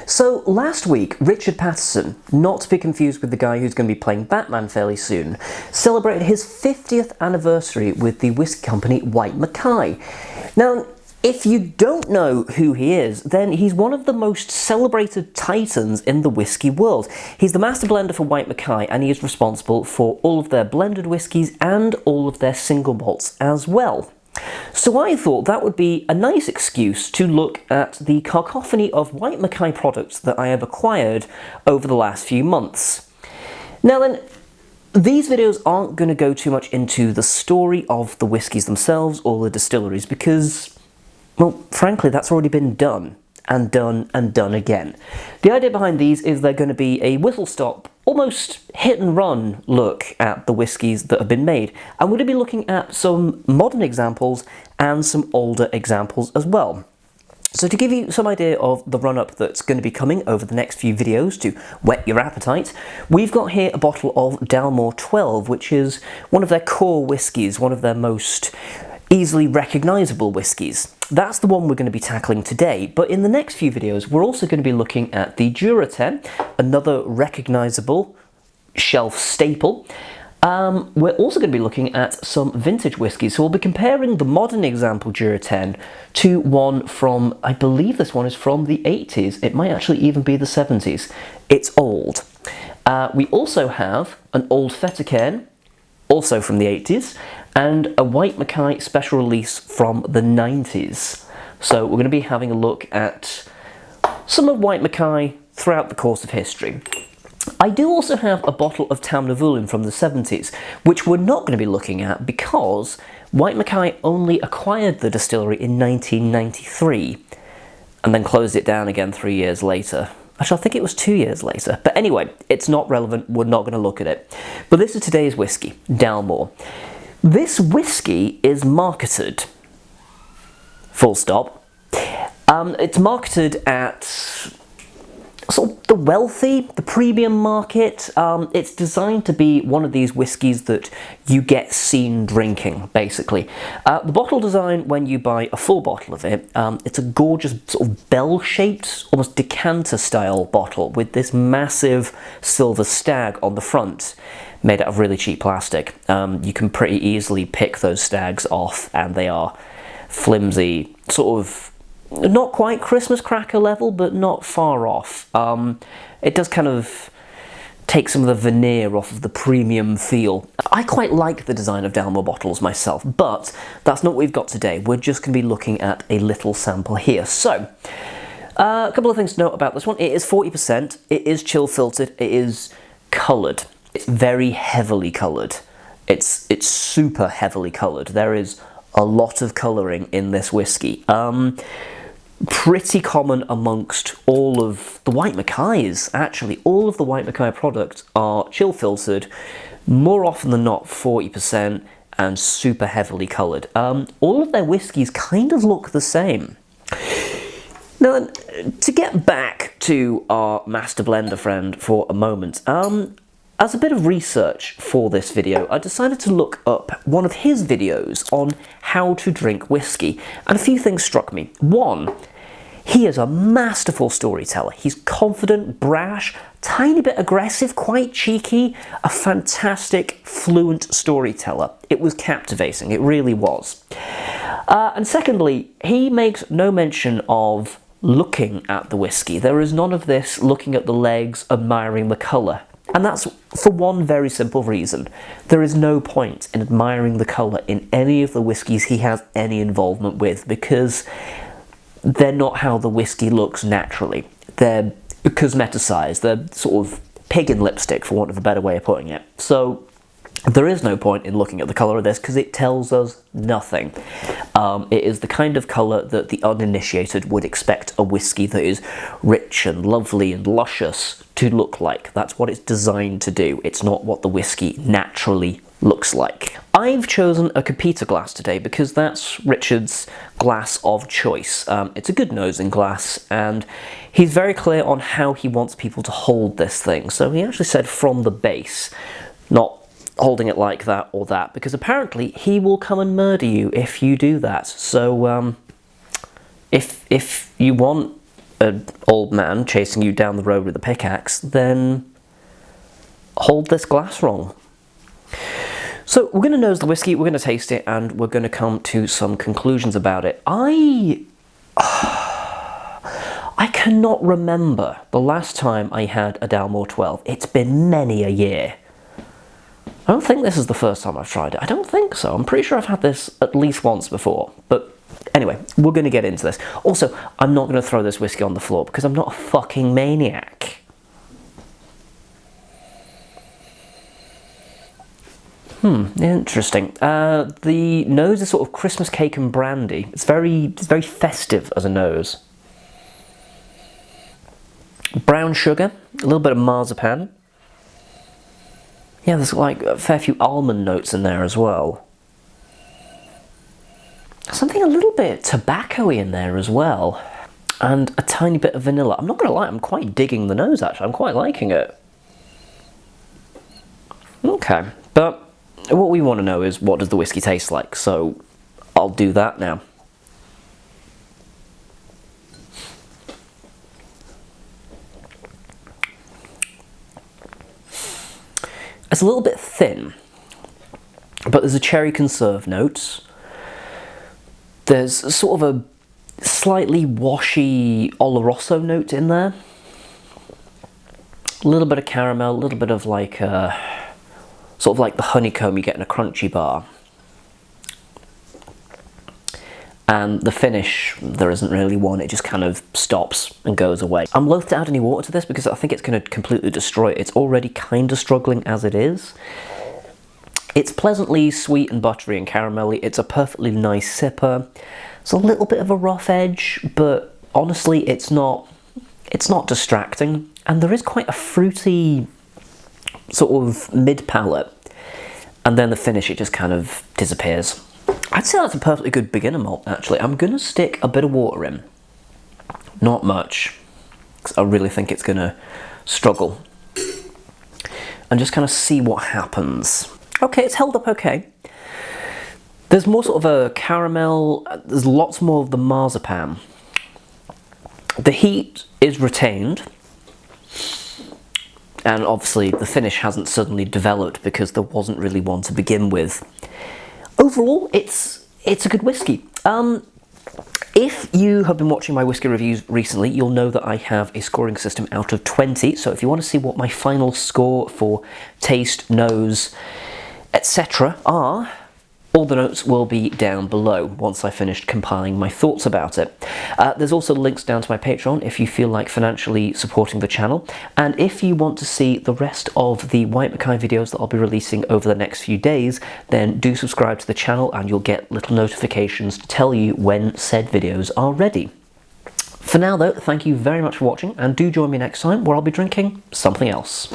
So last week, Richard Patterson, not to be confused with the guy who's going to be playing Batman fairly soon, celebrated his 50th anniversary with the whisky company Whyte Mackay. Now, if you don't know who he is, then he's one of the most celebrated titans in the whisky world. He's the master blender for Whyte Mackay, and he is responsible for all of their blended whiskies and all of their single malts as well. So I thought that would be a nice excuse to look at the cacophony of Whyte Mackay products that I have acquired over the last few months. Now then, these videos aren't going to go too much into the story of the whiskies themselves or the distilleries because, well, frankly, that's already been done and done and done again. The idea behind these is they're going to be a whistle-stop, almost hit-and-run look at the whiskies that have been made, and we're going to be looking at some modern examples and some older examples as well. So to give you some idea of the run-up that's going to be coming over the next few videos to whet your appetite, we've got here a bottle of Dalmore 12, which is one of their core whiskies, one of their most easily recognisable whiskies. That's the one we're going to be tackling today, but in the next few videos we're also going to be looking at the Jura 10, another recognisable shelf staple. We're also going to be looking at some vintage whiskies, so we'll be comparing the modern example Jura 10 to one from, I believe this one is from the 80s, it might actually even be the 70s. It's old. We also have an old Fettercairn, also from the 80s, and a Whyte Mackay special release from the 90s. So we're going to be having a look at some of Whyte Mackay throughout the course of history. I do also have a bottle of Tam Navulin from the 70s, which we're not going to be looking at because Whyte Mackay only acquired the distillery in 1993 and then closed it down again 3 years later. Actually, I think it was 2 years later. But anyway, it's not relevant, we're not going to look at it. But this is today's whiskey, Dalmore. This whiskey is marketed, full stop. It's marketed at sort of the wealthy, the premium market. It's designed to be one of these whiskies that you get seen drinking, basically. The bottle design, when you buy a full bottle of it, it's a gorgeous sort of bell-shaped, almost decanter-style bottle with this massive silver stag on the front, made out of really cheap plastic. You can pretty easily pick those stags off, and they are flimsy, sort of not quite Christmas cracker level, but not far off. It does kind of take some of the veneer off of the premium feel. I quite like the design of Dalmore bottles myself, but that's not what we've got today. We're just going to be looking at a little sample here. So, a couple of things to note about this one. It is 40%, it is chill filtered, it is coloured. It's very heavily coloured. It's super heavily coloured. There is a lot of colouring in this whiskey. Pretty common amongst all of the Whyte Mackays, actually. All of the Whyte Mackay products are chill filtered, more often than not 40%, and super heavily coloured. All of their whiskies kind of look the same. Now, to get back to our master blender friend for a moment, as a bit of research for this video, I decided to look up one of his videos on how to drink whiskey, and a few things struck me. One, he is a masterful storyteller. He's confident, brash, tiny bit aggressive, quite cheeky, a fantastic, fluent storyteller. It was captivating, it really was. And secondly, he makes no mention of looking at the whiskey. There is none of this looking at the legs, admiring the colour. And that's for one very simple reason. There is no point in admiring the colour in any of the whiskies he has any involvement with, because they're not how the whiskey looks naturally. They're cosmeticized, they're sort of pig in lipstick, for want of a better way of putting it. So there is no point in looking at the colour of this because it tells us nothing. It is the kind of colour that the uninitiated would expect a whiskey that is rich and lovely and luscious to look like. That's what it's designed to do. It's not what the whiskey naturally looks like. I've chosen a Capita glass today because that's Richard's glass of choice. It's a good nosing glass, and he's very clear on how he wants people to hold this thing. So he actually said from the base, not holding it like that or that, because apparently he will come and murder you if you do that. So if you want an old man chasing you down the road with a pickaxe, then hold this glass wrong. So we're going to nose the whiskey, we're going to taste it, and we're going to come to some conclusions about it. I cannot remember the last time I had a Dalmore 12. It's been many a year. I don't think this is the first time I've tried it. I don't think so. I'm pretty sure I've had this at least once before. But anyway, we're going to get into this. Also, I'm not going to throw this whiskey on the floor because I'm not a fucking maniac. Interesting. The nose is sort of Christmas cake and brandy. It's very festive as a nose. Brown sugar, a little bit of marzipan. Yeah, there's like a fair few almond notes in there as well. Something a little bit tobacco-y in there as well. And a tiny bit of vanilla. I'm not going to lie, I'm quite digging the nose actually. I'm quite liking it. Okay, but what we want to know is what does the whiskey taste like, so I'll do that now. It's a little bit thin, but there's a cherry conserve note. There's sort of a slightly washy Oloroso note in there. A little bit of caramel, a little bit of like sort of like the honeycomb you get in a crunchy bar. And the finish, there isn't really one, it just kind of stops and goes away. I'm loath to add any water to this because I think it's going to completely destroy it. It's already kind of struggling as it is. It's pleasantly sweet and buttery and caramelly. It's a perfectly nice sipper. It's a little bit of a rough edge, but honestly it's not distracting. And there is quite a fruity sort of mid-palate. And then the finish, it just kind of disappears. I'd say that's a perfectly good beginner malt, actually. I'm going to stick a bit of water in. Not much, because I really think it's going to struggle. And just kind of see what happens. Okay, it's held up okay. There's more sort of a caramel, there's lots more of the marzipan. The heat is retained. And obviously the finish hasn't suddenly developed because there wasn't really one to begin with. Overall, it's a good whiskey. If you have been watching my whiskey reviews recently, you'll know that I have a scoring system out of 20. So if you want to see what my final score for taste, nose, etc. are, all the notes will be down below once I finished compiling my thoughts about it. There's also links down to my Patreon if you feel like financially supporting the channel. And if you want to see the rest of the Whyte Mackay videos that I'll be releasing over the next few days, then do subscribe to the channel and you'll get little notifications to tell you when said videos are ready. For now though, thank you very much for watching and do join me next time where I'll be drinking something else.